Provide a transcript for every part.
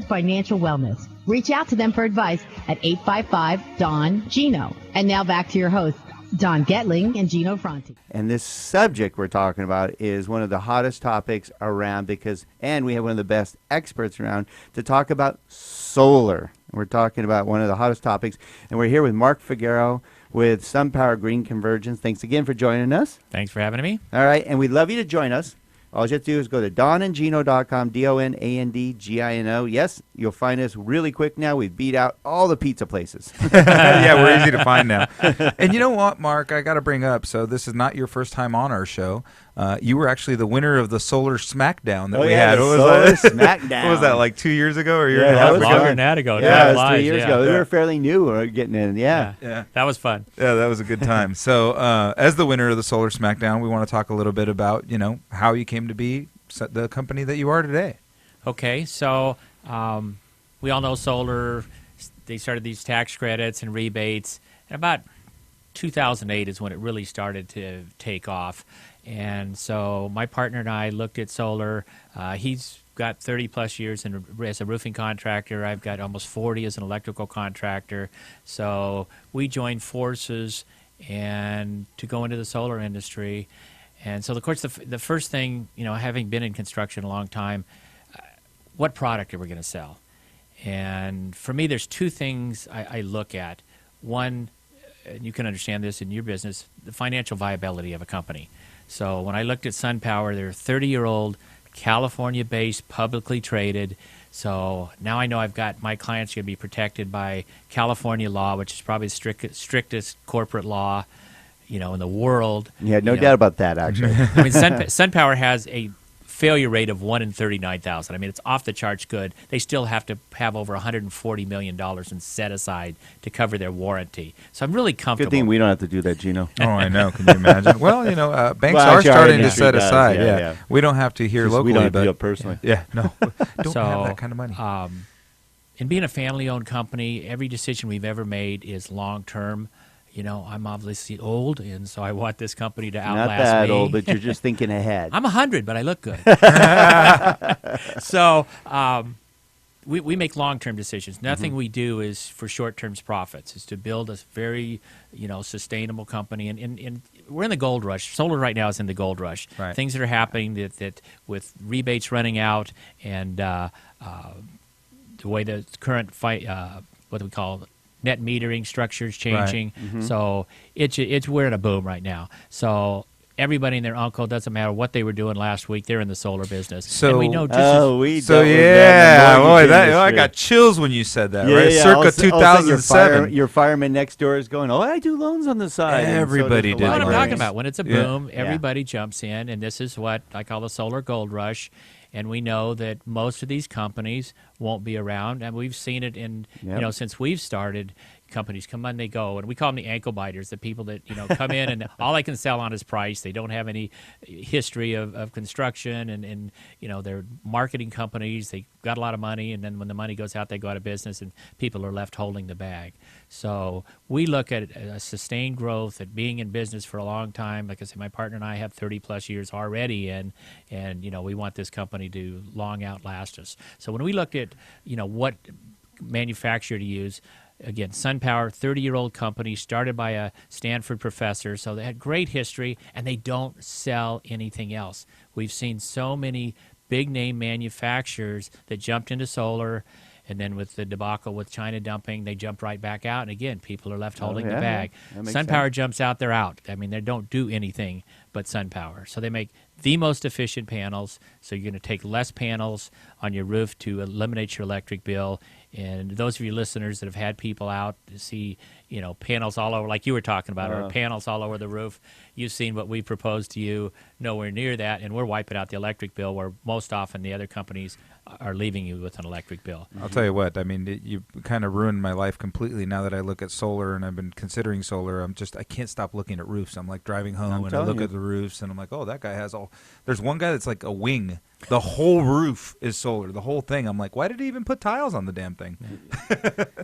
Financial wellness. Reach out to them for advice at 855-DON-GINO. And now back to your hosts, Don Getling and Gino Franti. And this subject we're talking about is one of the hottest topics around and we have one of the best experts around to talk about solar. We're talking about one of the hottest topics, and we're here with Mark Figearo with Sunpower Green Convergence. Thanks again for joining us. Thanks for having me. All right, and we'd love you to join us. All you have to do is go to donandgino.com, DONANDGINO. Yes, you'll find us really quick now. We've beat out all the pizza places. Yeah, we're easy to find now. And you know what, Mark, I got to bring up, so this is not your first time on our show. You were actually the winner of the Solar Smackdown that we had. What was that? Smackdown. What was that, like 2 years ago or a year Yeah, and a that half was ago? Longer than that ago. Yeah, it was 3 lies, years yeah. ago. We were fairly new. We were getting in. Yeah. That was fun. Yeah, that was a good time. So as the winner of the Solar Smackdown, we want to talk a little bit about, how you came to be the company that you are today. Okay, so we all know solar. They started these tax credits and rebates. And about 2008 is when it really started to take off. And so my partner and I looked at solar. He's got 30-plus years as a roofing contractor. I've got almost 40 as an electrical contractor. So we joined forces and to go into the solar industry. And so, of course, the first thing, having been in construction a long time, what product are we going to sell? And for me, there's two things I look at. One, and you can understand this in your business, the financial viability of a company. So when I looked at Sunpower, they're a 30-year-old, California-based, publicly traded. So now I know I've got my clients going to be protected by California law, which is probably the strictest corporate law in the world. Yeah, no doubt about that, actually. I mean, Sunpower has a failure rate of 1 in 39,000. I mean, it's off the charts good. They still have to have over $140 million in set aside to cover their warranty. So I'm really comfortable. Good thing we don't have to do that, Gino. Oh, I know. Can you imagine? Well, banks are starting to set aside. Yeah. We don't have to hear locally. We don't have to but do it personally. Yeah, no. Don't have that kind of money. In being a family-owned company, every decision we've ever made is long-term. I'm obviously old, and so I want this company to outlast me. Not that old, but you're just thinking ahead. I'm 100, but I look good. So we make long-term decisions. Nothing we do is for short-term profits. It's to build a very, sustainable company. And we're in the gold rush. Solar right now is in the gold rush. Right. Things that are happening that with rebates running out and the way the current what do we call it? Net metering structure is changing. Right. Mm-hmm. So we're in a boom right now. So everybody and their uncle, doesn't matter what they were doing last week, they're in the solar business. So and we know I got chills when you said that, right? Yeah, Circa 2007. Your fireman next door is going, I do loans on the side. Everybody so did. what I'm Right. talking about. When it's a boom, Yeah. everybody jumps in, and this is what I call the solar gold rush. And we know that most of these companies won't be around, and we've seen it in since we've started. Companies come on, they go, and we call them the ankle biters, the people that come in and all I can sell on is price. They don't have any history of construction, and they're marketing companies. They got a lot of money, and then when the money goes out, they go out of business, and people are left holding the bag. So we look at a sustained growth, at being in business for a long time. Like I said, my partner and I have 30-plus years already, and we want this company to long outlast us. So when we look at what manufacturer to use. Again, Sunpower, 30-year-old company, started by a Stanford professor, so they had great history, and they don't sell anything else. We've seen so many big-name manufacturers that jumped into solar, and then with the debacle with China dumping, they jumped right back out, and again, people are left holding the bag. Sunpower jumps out, they're out. I mean, they don't do anything but Sunpower. So they make the most efficient panels, so you're going to take less panels on your roof to eliminate your electric bill. And those of you listeners that have had people out to see, panels all over, like you were talking about, or panels all over the roof, you've seen what we proposed to you, nowhere near that, and we're wiping out the electric bill, where most often the other companies are leaving you with an electric bill. I'll tell you what, I mean, you kind of ruined my life completely now that I look at solar, and I've been considering solar. I can't stop looking at roofs. I'm like driving home, and I look at the roofs, and I'm like, that guy has there's one guy that's like a wing. The whole roof is solar, the whole thing. I'm like, why did he even put tiles on the damn thing?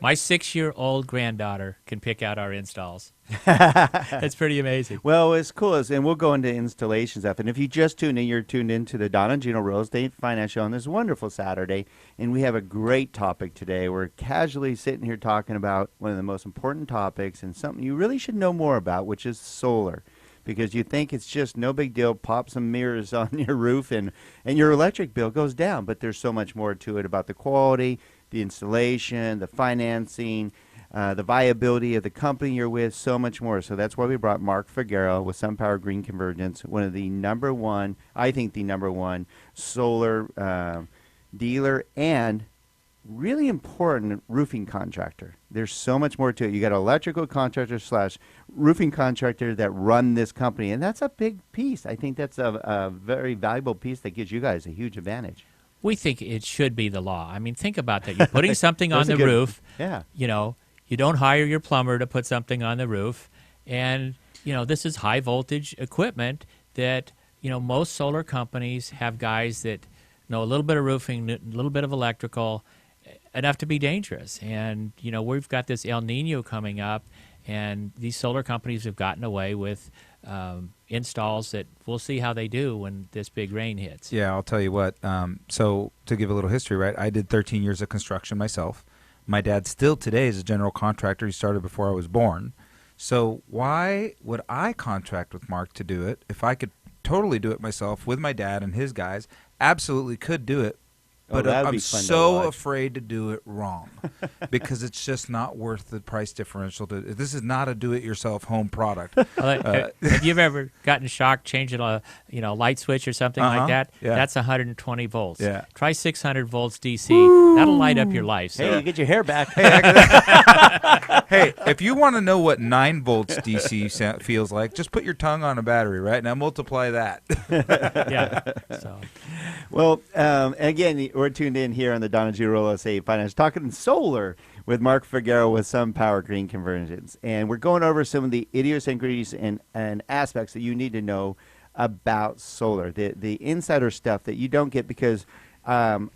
My 6-year-old granddaughter can pick out our installs. It's pretty amazing. Well, it's cool, and we'll go into installation stuff. And if you just tuned in, you're tuned into the Don and Gino Real Estate Finance Show on this wonderful Saturday, and we have a great topic today. We're casually sitting here talking about one of the most important topics and something you really should know more about, which is solar. Because you think it's just no big deal, pop some mirrors on your roof and your electric bill goes down. But there's so much more to it about the quality, the installation, the financing, the viability of the company you're with, so much more. So that's why we brought Mark Figearo with Sunpower Green Convergence, one of the number one, I think the number one solar dealer and really important roofing contractor. There's so much more to it. You got an electrical contractor / roofing contractor that run this company, and that's a big piece. I think that's a very valuable piece that gives you guys a huge advantage. We think it should be the law. I mean, think about that. You're putting something on the roof. Yeah. You know, you don't hire your plumber to put something on the roof. And, you know, this is high voltage equipment that, you know, most solar companies have guys that know a little bit of roofing, a little bit of electrical, enough to be dangerous. And, you know, we've got this El Nino coming up, and these solar companies have gotten away with installs that we'll see how they do when this big rain hits. Yeah, I'll tell you what. So to give a little history, right, I did 13 years of construction myself. My dad still today is a general contractor. He started before I was born. So why would I contract with Mark to do it if I could totally do it myself with my dad and his guys? Absolutely could do it. But I'm so afraid to do it wrong because it's just not worth the price differential. This is not a do-it-yourself home product. Have you ever gotten shocked changing a light switch or something like that? Yeah. That's 120 volts. Yeah. Try 600 volts DC. That'll light up your life. So. Hey, you get your hair back. Hey, if you want to know what 9 volts DC feels like, just put your tongue on a battery, right? Now multiply that. Yeah. So. Well, again, we're tuned in here on the Don and Gino Real Estate Finance, talking solar with Mark Figearo with Sunpower Green Convergence. And we're going over some of the idiosyncrasies and aspects that you need to know about solar, the insider stuff that you don't get because Gino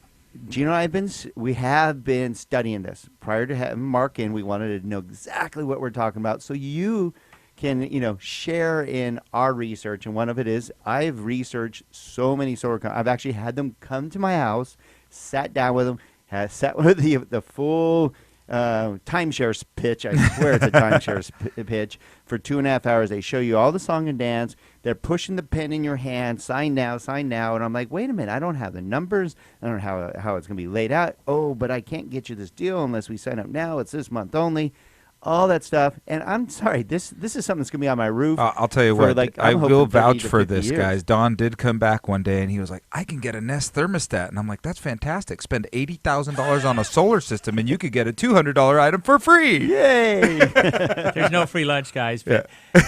and I we have been studying this. Prior to having Mark in, we wanted to know exactly what we're talking about so you can, share in our research. And one of it is I've researched so many solar companies. I've actually had them come to my house, sat down with them, sat with the full timeshare pitch. I swear it's a timeshare pitch for 2.5 hours. They show you all the song and dance. They're pushing the pen in your hand, sign now, sign now. And I'm like, wait a minute, I don't have the numbers. I don't know how it's going to be laid out. Oh, but I can't get you this deal unless we sign up now. It's this month only. All that stuff, and I'm sorry. This is something that's gonna be on my roof. I'll tell you what. I will vouch for this, guys. Don did come back one day, and he was like, "I can get a Nest thermostat," and I'm like, "That's fantastic. Spend $80,000 on a solar system, and you could get a $200 item for free." Yay! There's no free lunch, guys. But yeah.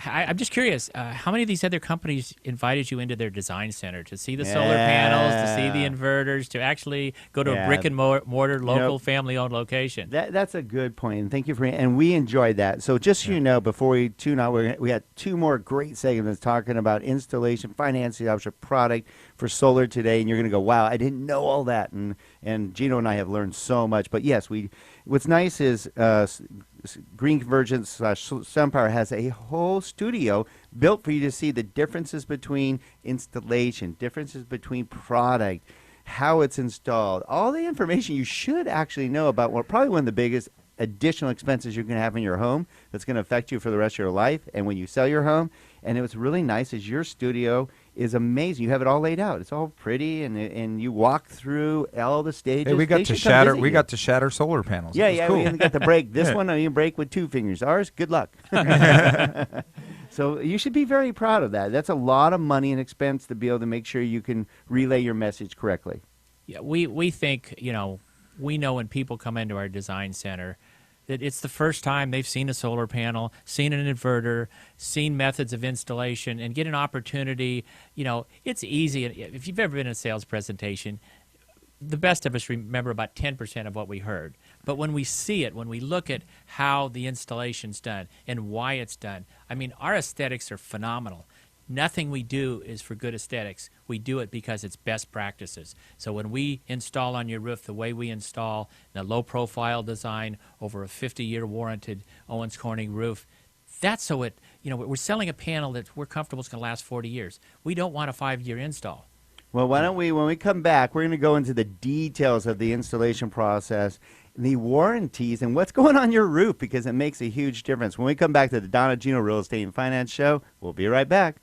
I'm just curious, how many of these other companies invited you into their design center to see the solar panels, to see the inverters, to actually go to a brick and mortar, local, family-owned location? That's a good point, and thank you and we enjoyed that. So just so you know, before we tune out, we had 2 more great segments talking about installation, financing, option, product for solar today, and you're going to go, wow, I didn't know all that, and Gino and I have learned so much. But yes, what's nice is Green Convergence / Sunpower has a whole studio built for you to see the differences between installation, differences between product, how it's installed, all the information you should actually know about probably one of the biggest additional expenses you're going to have in your home that's going to affect you for the rest of your life and when you sell your home. And what's really nice is your studio is amazing. You have it all laid out. It's all pretty, and you walk through all the stages. Hey, we got to shatter solar panels. Yeah, cool. We got to break. This one you break with 2 fingers. Ours, good luck. So you should be very proud of that. That's a lot of money and expense to be able to make sure you can relay your message correctly. Yeah, we think, we know when people come into our design center that it's the first time they've seen a solar panel, seen an inverter, seen methods of installation, and get an opportunity. It's easy. If you've ever been in a sales presentation, the best of us remember about 10% of what we heard. But when we see it, when we look at how the installation's done and why it's done, I mean, our aesthetics are phenomenal. Nothing we do is for good aesthetics. We do it because it's best practices. So when we install on your roof the way we install, the low-profile design over a 50-year warranted Owens Corning roof, that's so it, we're selling a panel that we're comfortable is going to last 40 years. We don't want a 5-year install. Well, why don't we, when we come back, we're going to go into the details of the installation process, the warranties, and what's going on your roof, because it makes a huge difference. When we come back to the Donna Gino Real Estate and Finance Show, we'll be right back.